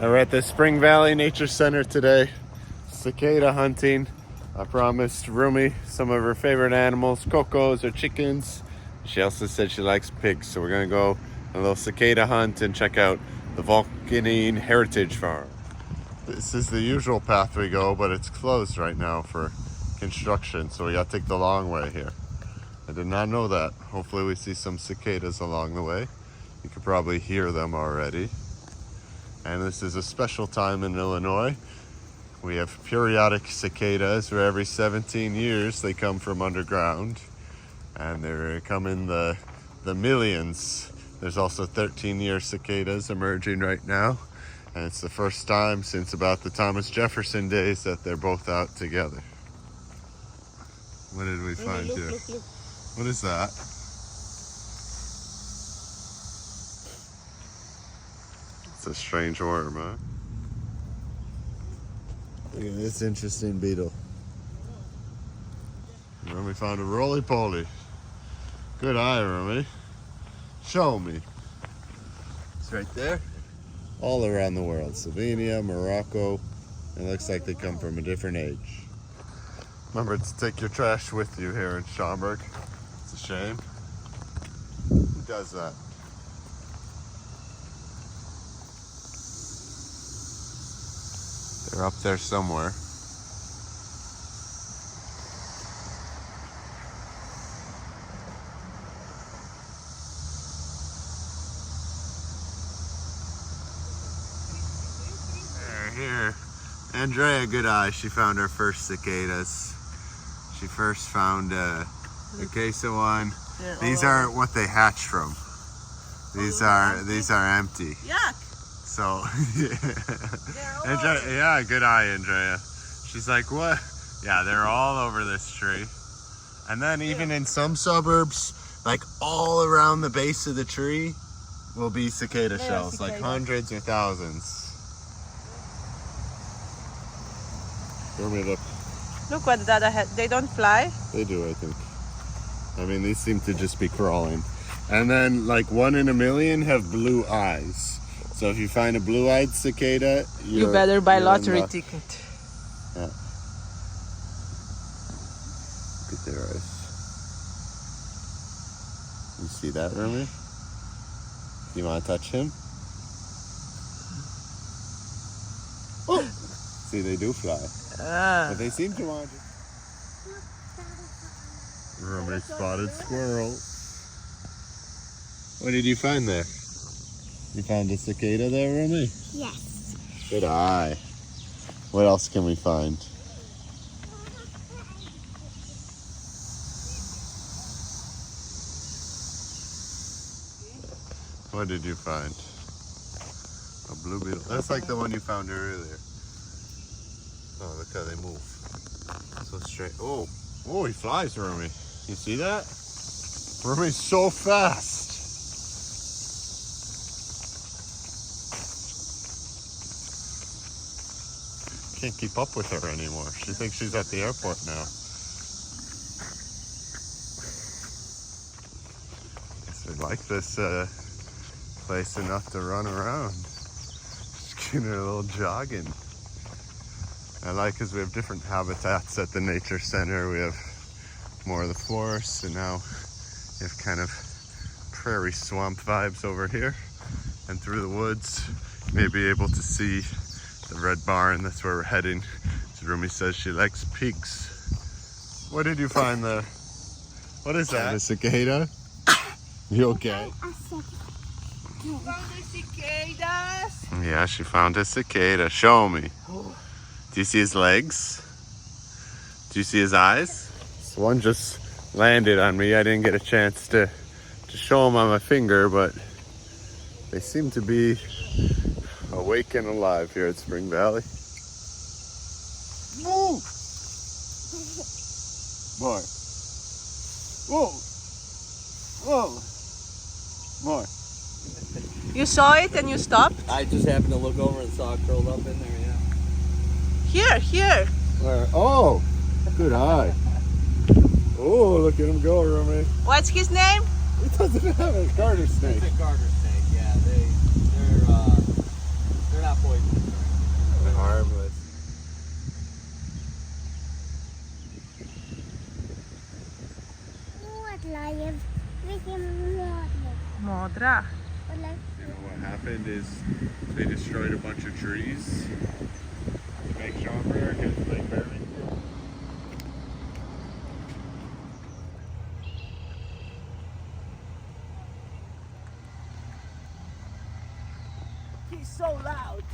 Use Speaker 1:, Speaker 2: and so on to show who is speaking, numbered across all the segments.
Speaker 1: We're at the Spring Valley Nature Center today, cicada hunting. I promised Rumi some of her favorite animals, cocos or chickens. She also said she likes pigs, so we're gonna go on a little cicada hunt and check out the Vulcanine Heritage Farm. This is the usual path we go, but it's closed right now for construction, so we gotta take the long way here. I did not know that. Hopefully we see some cicadas along the way. You could probably hear them already. And this is a special time in Illinois. We have periodic cicadas where every 17 years they come from underground. And they come in the millions. There's also 13-year cicadas emerging right now. And it's the first time since about the Thomas Jefferson days that they're both out together. What did we find here? Look. What is that? It's a strange worm, huh? Look at this interesting beetle. And we found a roly-poly. Good eye, Rumi. Show me. It's right there. All around the world. Slovenia, Mor Acro. It looks like they come from a different age. Remember to take your trash with you here in Schaumburg. It's a shame. Who does that? They're up there somewhere. They're here. Andrea, good eye. She found our first cicadas. She first found a queso one. These are what they hatch from. These are empty.
Speaker 2: Yuck.
Speaker 1: So, Andrea, yeah, good eye, Andrea. She's like, what? Yeah, they're all over this tree. And then even in some suburbs, like all around the base of the tree, will be cicada shells, like hundreds or thousands. Look.
Speaker 2: Look what the other had. They don't fly?
Speaker 1: They do, I think. I mean, these seem to just be crawling. And then, like 1 in a million have blue eyes. So if you find a blue-eyed cicada,
Speaker 2: you better buy lottery ticket.
Speaker 1: Yeah. Look at their eyes. You see that, Rumi? You want to touch him? Oh! See, they do fly. But they seem to want to. Rumi spotted squirrel. What did you find there? You found a cicada there, Rumi?
Speaker 3: Yes.
Speaker 1: Good eye. What else can we find? What did you find? A blue beetle. That's like the one you found earlier. Oh, look how they move. So straight. Oh, he flies, Rumi. You see that? Rumi's so fast. Can't keep up with her anymore. She thinks she's at the airport now. Guess we like this place enough to run around. Just getting a little jogging. I like because we have different habitats at the nature center. We have more of the forest, and now you have kind of prairie swamp vibes over here. And through the woods, you may be able to see the red barn. That's where we're heading. So Rumi says she likes pigs. What did you find there? What is that? A cicada? You okay?
Speaker 2: You found the cicadas?
Speaker 1: Yeah, she found a cicada. Show me. Do you see his legs? Do you see his eyes? This one just landed on me. I didn't get a chance to show him on my finger, but they seem to be awake and alive here at Spring Valley. Whoa! More. Whoa! Whoa! More.
Speaker 2: You saw it and you stopped?
Speaker 4: I just happened to look over and saw it curled up in there, yeah.
Speaker 2: Here.
Speaker 1: Where? Oh! Good eye. Oh, look at him go, Rumi.
Speaker 2: What's his name?
Speaker 1: He doesn't have a garter snake.
Speaker 4: It's a garter snake, yeah. They're not poison.
Speaker 1: Harmless.
Speaker 2: Modra.
Speaker 1: You know what happened is they destroyed a bunch of trees to make Schaumburg and Lake Barrington.
Speaker 2: He's so loud.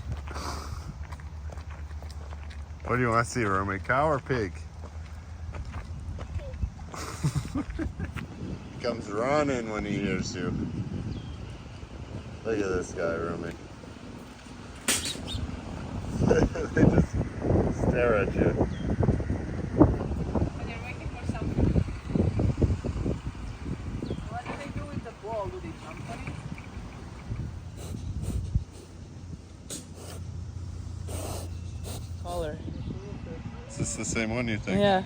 Speaker 1: What do you want to see, Romy? Cow or pig? He comes running when he hears you. Look at this guy, Romy. They just stare at you.
Speaker 2: And they're waiting for something. What do they do with the ball? Do they jump on it? Color.
Speaker 1: Is this the same one you think?
Speaker 2: Yeah.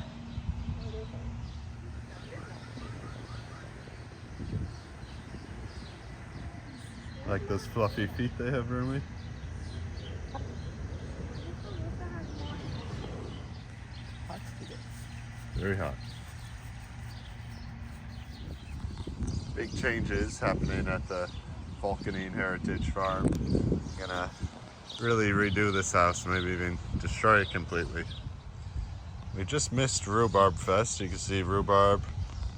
Speaker 1: Like those fluffy feet they have, Romy? Very hot. Big changes happening at the Vulcanine Heritage Farm. Gonna really redo this house, maybe even destroy it completely. We just missed Rhubarb Fest. You can see rhubarb,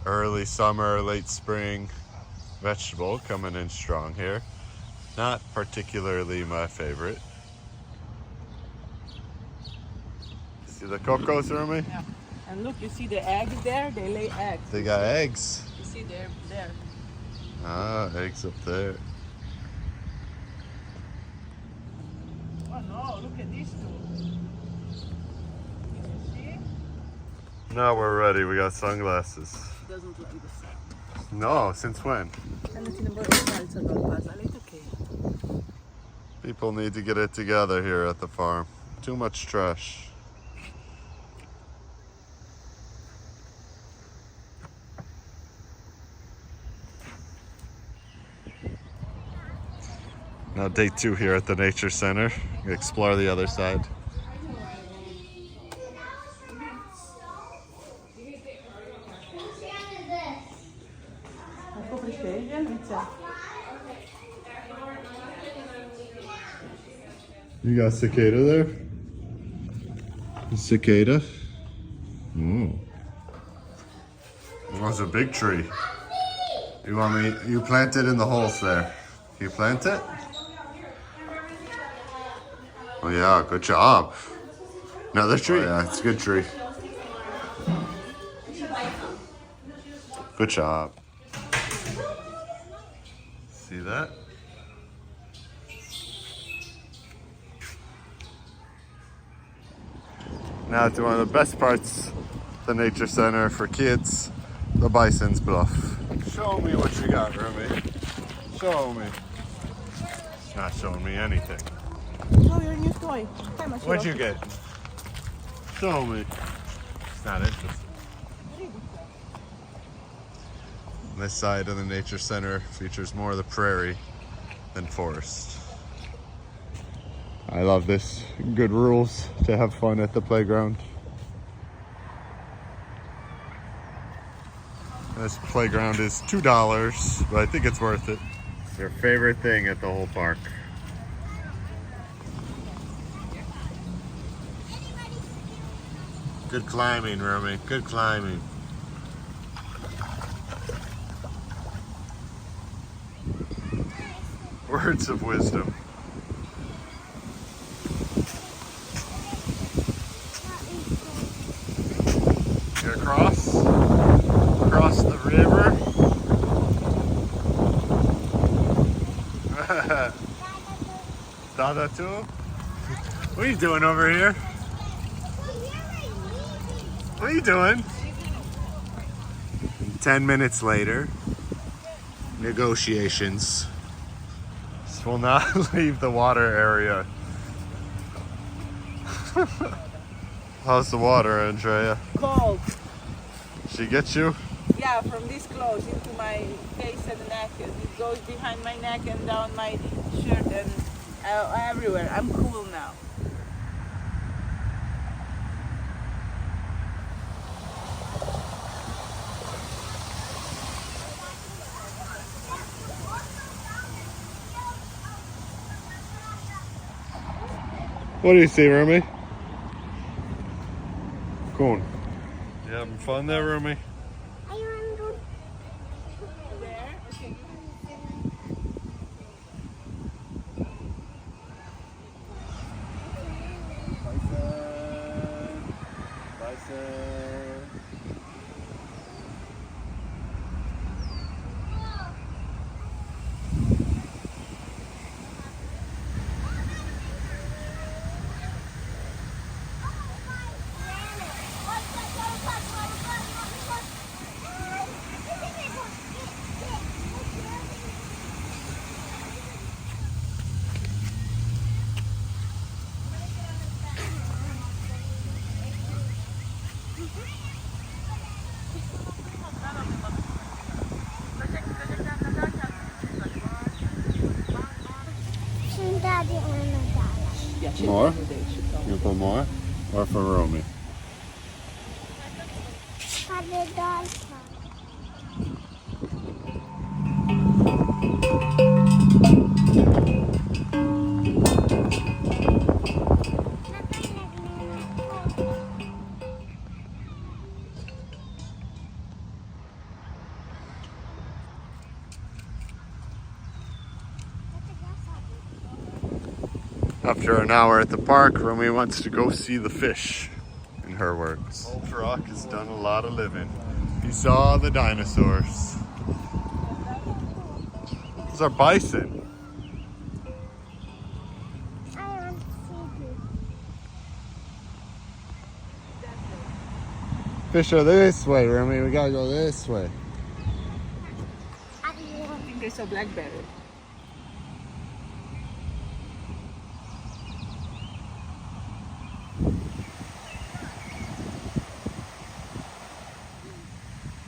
Speaker 1: early summer, late spring vegetable coming in strong here. Not particularly my favorite. See the cocos, Romy?
Speaker 2: Yeah. And look, you see the eggs there? They lay eggs.
Speaker 1: They got eggs.
Speaker 2: You see they're there.
Speaker 1: Ah, eggs up there.
Speaker 2: Oh no, look at these two. Did you see?
Speaker 1: Now we're ready. We got sunglasses.
Speaker 2: Doesn't like the sun.
Speaker 1: No, since when? People need to get it together here at the farm. Too much trash. Now day 2 here at the Nature Center. Explore the other side. You got cicada there? A cicada? Ooh. That's a big tree. You want me? You plant it in the holes there. You plant it? Oh yeah, good job. Another tree? Oh, yeah, it's a good tree. Good job. See that? Now to one of the best parts of the Nature Center for kids, the Bison's Bluff. Show me what you got, Rumi. Show me. It's not showing me anything.
Speaker 2: Show your new toy.
Speaker 1: What'd you get? Show me. It's not interesting. This side of the Nature Center features more of the prairie than forest. I love this. Good rules to have fun at the playground. This playground is $2, but I think it's worth it. Your favorite thing at the whole park. Good climbing, Romy. Good climbing. Words of wisdom. You across the river. Saw that too? What are you doing over here? What are you doing? 10 minutes later, negotiations. This will not leave the water area. How's the water, Andrea?
Speaker 2: Cold.
Speaker 1: She gets you?
Speaker 2: Yeah, from this close into my face and neck. It goes behind my neck and down my shirt and everywhere. I'm cool now.
Speaker 1: What do you see, Rumi? Coon. You having fun there, Rumi? Bison. More? You put more? Or for Rumi? After an hour at the park, Rumi wants to go see the fish, in her words. Old Rock has done a lot of living. He saw the dinosaurs. Those are bison. Fish are this way, Rumi. We gotta go this way.
Speaker 2: I think there's a blackberry.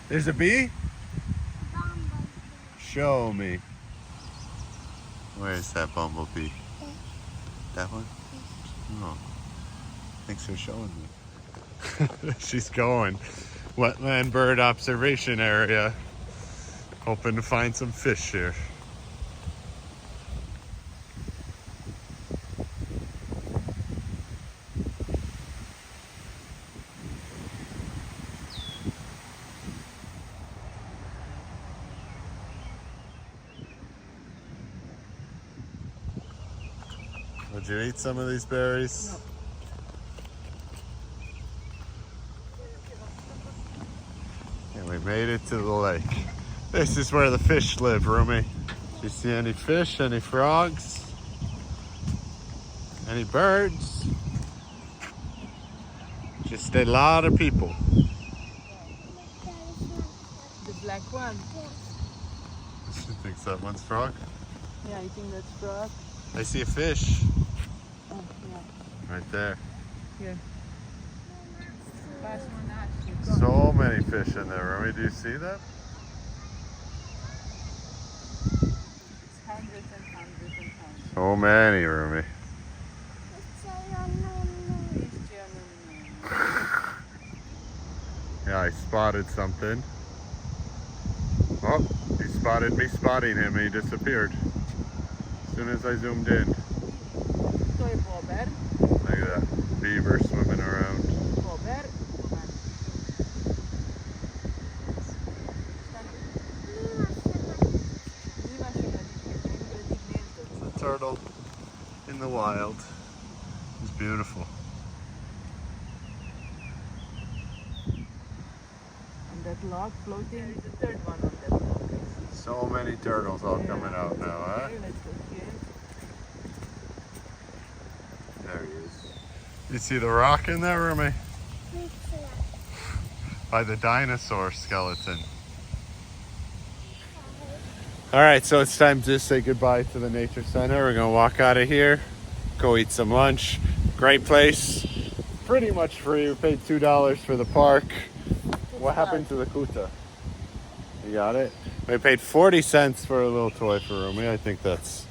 Speaker 1: There's a bee? Show me. Where's that bumblebee? That one? Oh. Thanks for showing me. She's going. Wetland bird observation area. Hoping to find some fish here. Would you eat some of these berries?
Speaker 2: No.
Speaker 1: And we made it to the lake. This is where the fish live, Rumi. Do you see any fish, any frogs? Any birds? Just a lot of people.
Speaker 2: The black one.
Speaker 1: She thinks that one's frog.
Speaker 2: Yeah, I think that's frog.
Speaker 1: I see a fish.
Speaker 2: Oh, yeah.
Speaker 1: Right there.
Speaker 2: Here.
Speaker 1: So many fish in there, Rumi. Do you see that?
Speaker 2: It's hundreds and hundreds and hundreds.
Speaker 1: So many, Rumi. Yeah, I spotted something. Oh, he spotted me spotting him. He disappeared as soon as I zoomed in.
Speaker 2: Look at
Speaker 1: Look at that. Beaver swimming around. It's a turtle in the wild. It's beautiful.
Speaker 2: And that log floating is the third one on that log.
Speaker 1: So many turtles all coming out now, huh?
Speaker 2: Okay, let's go here.
Speaker 1: There he is. You see the rock in there, Rumi? By the dinosaur skeleton. All right, so it's time to say goodbye to the nature center. We're gonna walk out of here, go eat some lunch. Great place, pretty much free. We paid $2 for the park. What happened to the kuta? You got it? We paid 40 cents for a little toy for Rumi. I think that's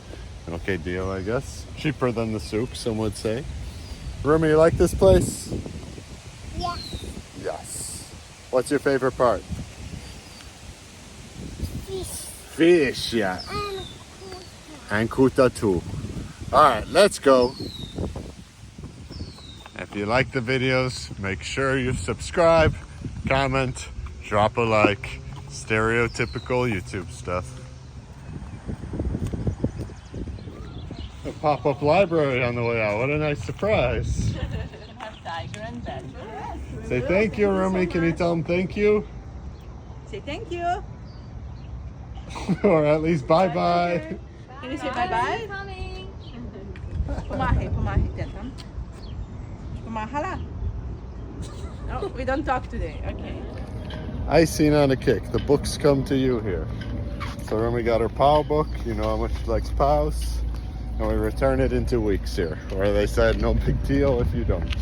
Speaker 1: An okay deal, I guess. Cheaper than the soup, some would say. Rumi, you like this place?
Speaker 3: Yes.
Speaker 1: Yes. What's your favorite part?
Speaker 3: Fish.
Speaker 1: Fish, yeah.
Speaker 3: And
Speaker 1: And kuta too. Alright, let's go. If you like the videos, make sure you subscribe, comment, drop a like. Stereotypical YouTube stuff. A pop-up library on the way out. What a nice surprise.
Speaker 2: Tiger and badger.
Speaker 1: Say thank you, Rumi. Can you tell them thank you?
Speaker 2: Say thank you.
Speaker 1: Or at least bye-bye.
Speaker 2: Can you say bye-bye?
Speaker 3: coming.
Speaker 2: Pumahe, tetam. Pumahala. No, we don't talk today. Okay.
Speaker 1: Icing on a cake. The books come to you here. So Rumi got her POW book. You know how much she likes POWs. And we return it in 2 weeks here. Or they said no big deal if you don't.